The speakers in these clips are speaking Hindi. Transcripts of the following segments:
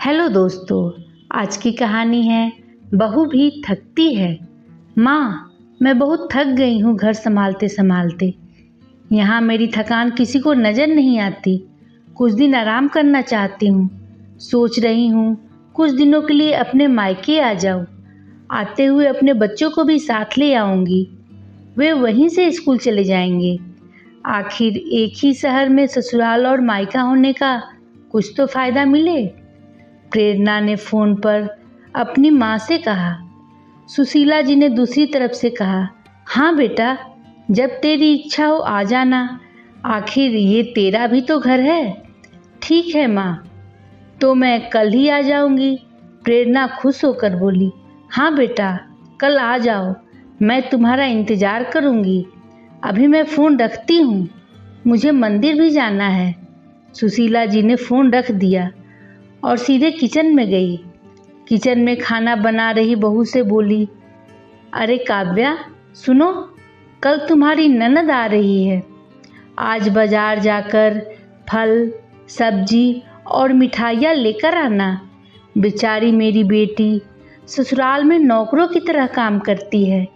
हेलो दोस्तों, आज की कहानी है बहू भी थकती है। माँ, मैं बहुत थक गई हूँ घर संभालते संभालते। यहाँ मेरी थकान किसी को नज़र नहीं आती। कुछ दिन आराम करना चाहती हूँ। सोच रही हूँ कुछ दिनों के लिए अपने मायके आ जाऊँ। आते हुए अपने बच्चों को भी साथ ले आऊँगी। वे वहीं से स्कूल चले जाएंगे। आखिर एक ही शहर में ससुराल और मायका होने का कुछ तो फ़ायदा मिले। प्रेरणा ने फ़ोन पर अपनी माँ से कहा। सुशीला जी ने दूसरी तरफ से कहा, हाँ बेटा, जब तेरी इच्छा हो आ जाना। आखिर ये तेरा भी तो घर है। ठीक है माँ, तो मैं कल ही आ जाऊंगी। प्रेरणा खुश होकर बोली, हाँ बेटा, कल आ जाओ, मैं तुम्हारा इंतज़ार करूंगी। अभी मैं फ़ोन रखती हूँ, मुझे मंदिर भी जाना है। सुशीला जी ने फ़ोन रख दिया और सीधे किचन में गई। किचन में खाना बना रही बहू से बोली, अरे काव्या, सुनो, कल तुम्हारी ननद आ रही है। आज बाजार जाकर फल, सब्जी और मिठाइयाँ लेकर आना। बेचारी मेरी बेटी ससुराल में नौकरों की तरह काम करती है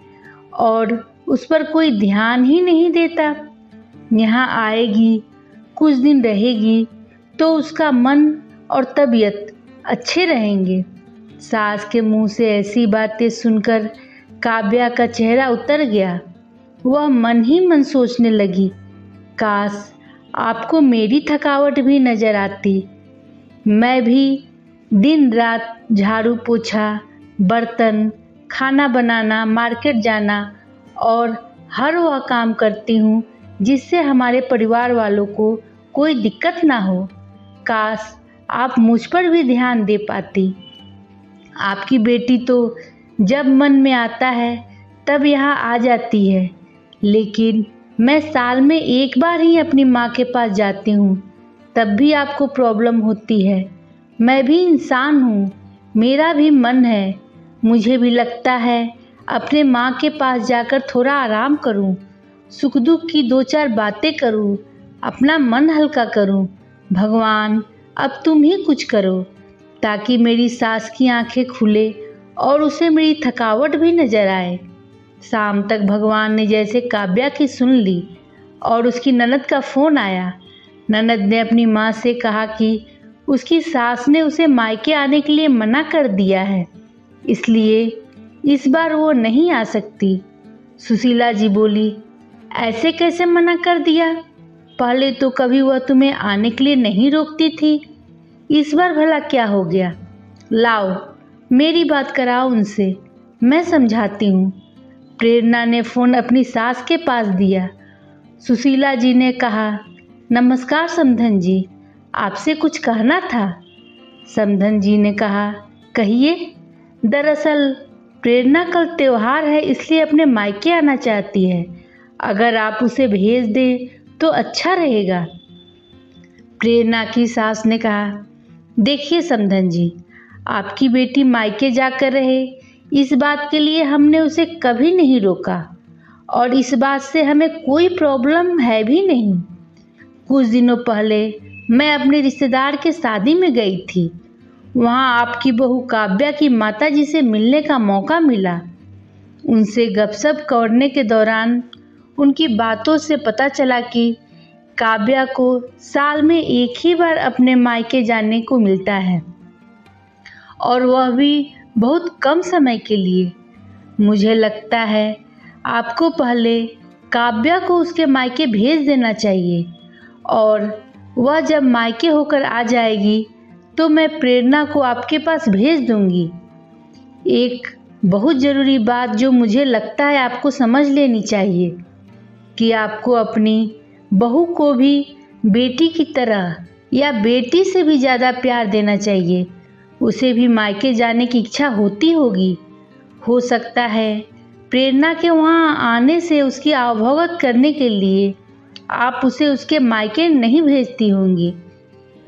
और उस पर कोई ध्यान ही नहीं देता। यहाँ आएगी, कुछ दिन रहेगी तो उसका मन और तबीयत अच्छे रहेंगे। सास के मुंह से ऐसी बातें सुनकर काव्या का चेहरा उतर गया। वह मन ही मन सोचने लगी, काश आपको मेरी थकावट भी नजर आती। मैं भी दिन रात झाड़ू पोछा, बर्तन, खाना बनाना, मार्केट जाना और हर वह काम करती हूँ जिससे हमारे परिवार वालों को कोई दिक्कत ना हो। काश आप मुझ पर भी ध्यान दे पाती। आपकी बेटी तो जब मन में आता है तब यहाँ आ जाती है, लेकिन मैं साल में एक बार ही अपनी माँ के पास जाती हूँ, तब भी आपको प्रॉब्लम होती है। मैं भी इंसान हूँ, मेरा भी मन है। मुझे भी लगता है अपने माँ के पास जाकर थोड़ा आराम करूँ, सुख दुख की दो चार बातें करूँ, अपना मन हल्का करूँ। भगवान, अब तुम ही कुछ करो ताकि मेरी सास की आंखें खुले और उसे मेरी थकावट भी नजर आए। शाम तक भगवान ने जैसे काव्या की सुन ली और उसकी ननद का फ़ोन आया। ननद ने अपनी माँ से कहा कि उसकी सास ने उसे मायके आने के लिए मना कर दिया है, इसलिए इस बार वो नहीं आ सकती। सुशीला जी बोली, ऐसे कैसे मना कर दिया? पहले तो कभी वह तुम्हें आने के लिए नहीं रोकती थी, इस बार भला क्या हो गया? लाओ, मेरी बात कराओ उनसे, मैं समझाती हूँ। प्रेरणा ने फ़ोन अपनी सास के पास दिया। सुशीला जी ने कहा, नमस्कार समधन जी, आपसे कुछ कहना था। समधन जी ने कहा, कहिए। दरअसल प्रेरणा कल त्योहार है, इसलिए अपने मायके आना चाहती है। अगर आप उसे भेज दें तो अच्छा रहेगा। प्रेरणा की सास ने कहा, देखिए समधन जी, आपकी बेटी मायके जाकर रहे, इस बात के लिए हमने उसे कभी नहीं रोका और इस बात से हमें कोई प्रॉब्लम है भी नहीं। कुछ दिनों पहले मैं अपने रिश्तेदार के शादी में गई थी। वहाँ आपकी बहू काव्या की माताजी से मिलने का मौका मिला। उनसे गपशप करने के दौरान उनकी बातों से पता चला कि काव्या को साल में एक ही बार अपने मायके जाने को मिलता है और वह भी बहुत कम समय के लिए। मुझे लगता है आपको पहले काव्या को उसके मायके भेज देना चाहिए और वह जब मायके होकर आ जाएगी तो मैं प्रेरणा को आपके पास भेज दूंगी। एक बहुत ज़रूरी बात जो मुझे लगता है आपको समझ लेनी चाहिए कि आपको अपनी बहू को भी बेटी की तरह या बेटी से भी ज़्यादा प्यार देना चाहिए। उसे भी मायके जाने की इच्छा होती होगी। हो सकता है प्रेरणा के वहाँ आने से उसकी अवगत करने के लिए आप उसे उसके मायके नहीं भेजती होंगी,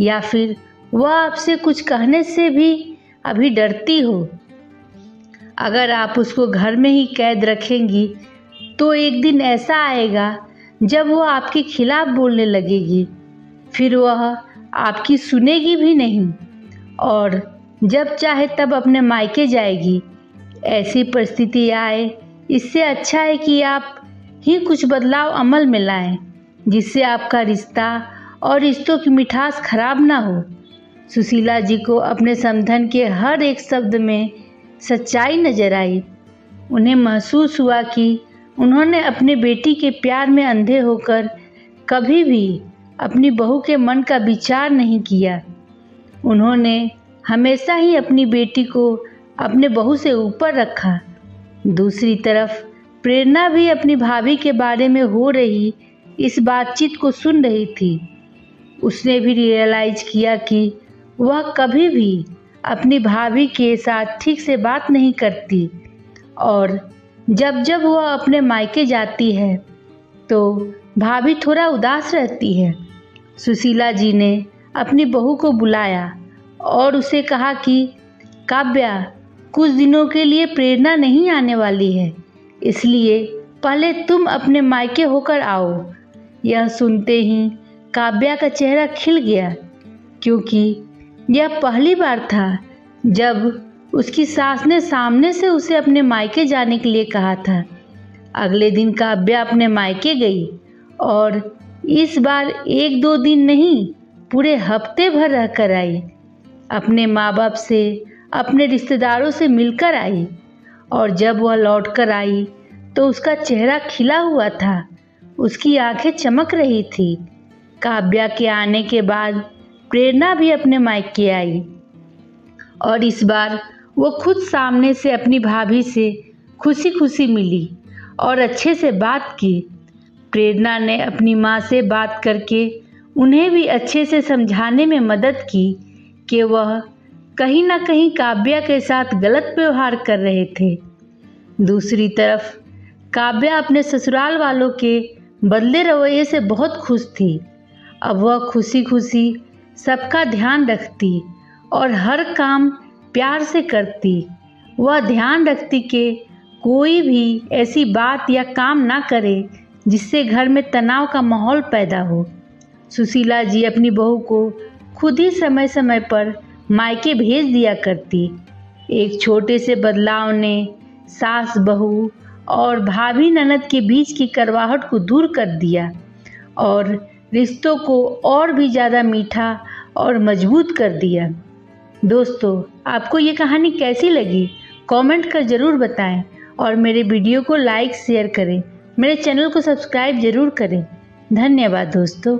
या फिर वह आपसे कुछ कहने से भी अभी डरती हो। अगर आप उसको घर में ही कैद रखेंगी तो एक दिन ऐसा आएगा जब वह आपके खिलाफ बोलने लगेगी, फिर वह आपकी सुनेगी भी नहीं। और जब चाहे तब अपने मायके जाएगी। ऐसी परिस्थिति आए, इससे अच्छा है कि आप ही कुछ बदलाव अमल में लाएं, जिससे आपका रिश्ता और रिश्तों की मिठास खराब ना हो। सुशीला जी को अपने समधन के हर एक शब्द में सच्चाई नजर आई। उन्हें महसूस हुआ कि उन्होंने अपने बेटी के प्यार में अंधे होकर कभी भी अपनी बहू के मन का विचार नहीं किया। उन्होंने हमेशा ही अपनी बेटी को अपने बहू से ऊपर रखा। दूसरी तरफ प्रेरणा भी अपनी भाभी के बारे में हो रही इस बातचीत को सुन रही थी। उसने भी रियलाइज किया कि वह कभी भी अपनी भाभी के साथ ठीक से बात नहीं करती और जब जब वह अपने मायके जाती है तो भाभी थोड़ा उदास रहती है। सुशीला जी ने अपनी बहू को बुलाया और उसे कहा कि काव्या, कुछ दिनों के लिए प्रेरणा नहीं आने वाली है, इसलिए पहले तुम अपने मायके होकर आओ। यह सुनते ही काव्या का चेहरा खिल गया, क्योंकि यह पहली बार था जब उसकी सास ने सामने से उसे अपने मायके जाने के लिए कहा था। अगले दिन काव्या अपने मायके गई और इस बार 1-2 दिन नहीं, पूरे हफ्ते भर रहकर आई। अपने माँ बाप से, अपने रिश्तेदारों से मिलकर आई और जब वह लौटकर आई तो उसका चेहरा खिला हुआ था, उसकी आंखें चमक रही थी। काव्या के आने के बाद प्रेरणा भी अपने मायके आई और इस बार वो खुद सामने से अपनी भाभी से खुशी खुशी मिली और अच्छे से बात की। प्रेरणा ने अपनी माँ से बात करके उन्हें भी अच्छे से समझाने में मदद की कि वह कहीं ना कहीं काव्या के साथ गलत व्यवहार कर रहे थे। दूसरी तरफ काव्या अपने ससुराल वालों के बदले रवैये से बहुत खुश थी। अब वह खुशी खुशी सबका ध्यान रखती और हर काम प्यार से करती। वह ध्यान रखती कि कोई भी ऐसी बात या काम ना करे जिससे घर में तनाव का माहौल पैदा हो। सुशीला जी अपनी बहू को खुद ही समय समय पर मायके भेज दिया करती। एक छोटे से बदलाव ने सास बहू और भाभी ननद के बीच की कड़वाहट को दूर कर दिया और रिश्तों को और भी ज़्यादा मीठा और मजबूत कर दिया। दोस्तों, आपको ये कहानी कैसी लगी? कमेंट कर ज़रूर बताएं और मेरे वीडियो को लाइक शेयर करें। मेरे चैनल को सब्सक्राइब ज़रूर करें। धन्यवाद दोस्तों।